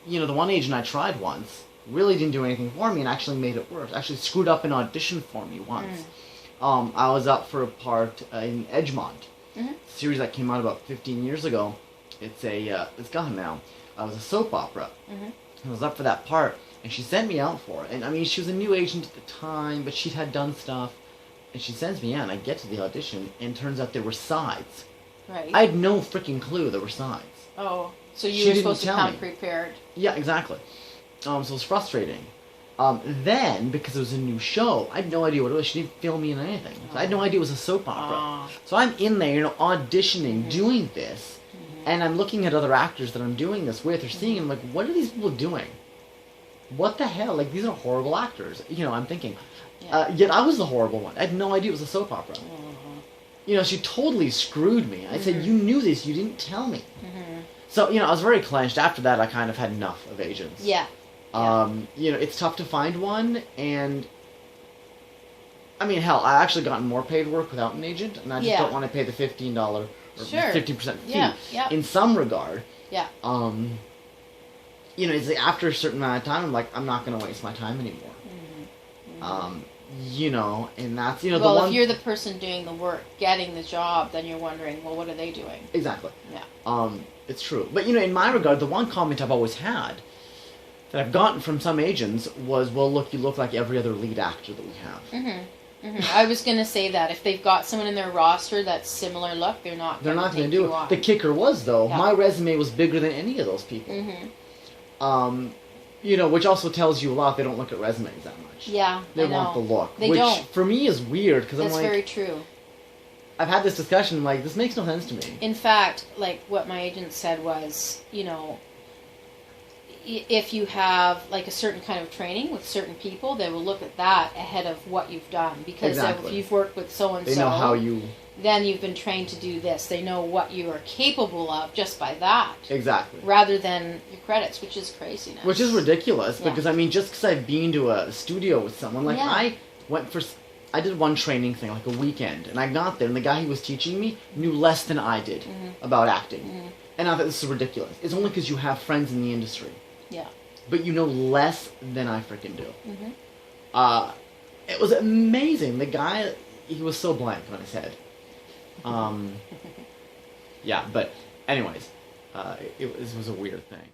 the one agent I tried once really didn't do anything for me and actually made it worse. Actually screwed up an audition for me once. I was up for a part in Edgemont, a series that came out about 15 years ago. It's gone now. It was a soap opera. I was up for that part, and she sent me out for it. And I mean, she was a new agent at the time, but she had done stuff. And she sends me out, and I get to the audition, and it turns out there were sides. Right. I had no freaking clue there were sides. Oh, so you were supposed to come prepared. Yeah, exactly. So it was frustrating. Then, because it was a new show, I had no idea what it was. She didn't film me in anything. So I had no idea it was a soap opera. So I'm in there, auditioning, doing this, and I'm looking at other actors that I'm doing this with, or seeing, and I'm like, what are these people doing? What the hell? Like, these are horrible actors. I'm thinking. Yet I was the horrible one. I had no idea it was a soap opera. She totally screwed me. I said, you knew this, you didn't tell me. So, I was very clenched. After that, I kind of had enough of agents. Yeah. It's tough to find one, and I mean, hell, I actually gotten more paid work without an agent, and I just don't want to pay the $15 or 50% fee in some regard. Yeah. It's like after a certain amount of time, I'm like, I'm not going to waste my time anymore. And that's, the one... if you're the person doing the work, getting the job, then you're wondering, well, what are they doing? Exactly. Yeah. It's true. But, in my regard, the one comment I've always had that I've gotten from some agents was, well, look, you look like every other lead actor that we have. I was going to say that. If they've got someone in their roster that's similar look, they're not going to do it. The kicker was, though, my resume was bigger than any of those people. Which also tells you a lot. They don't look at resumes that much. Yeah, They want the look. They which, don't. For me, is weird, because I'm like... That's very true. I've had this discussion, like, this makes no sense to me. In fact, like, what my agent said was, if you have, like, a certain kind of training with certain people, they will look at that ahead of what you've done. Because if you've worked with so-and-so... They know how you... Then you've been trained to do this. They know what you are capable of just by that. Exactly. Rather than your credits, which is craziness. Which is ridiculous, because, I mean, just because I've been to a studio with someone, like, I did one training thing, like a weekend, and I got there, and the guy who was teaching me knew less than I did about acting. And I thought, this is ridiculous. It's only because you have friends in the industry. Yeah. But you know less than I freaking do. It was amazing. The guy, he was so blank on his head. Yeah, but anyways, it was a weird thing.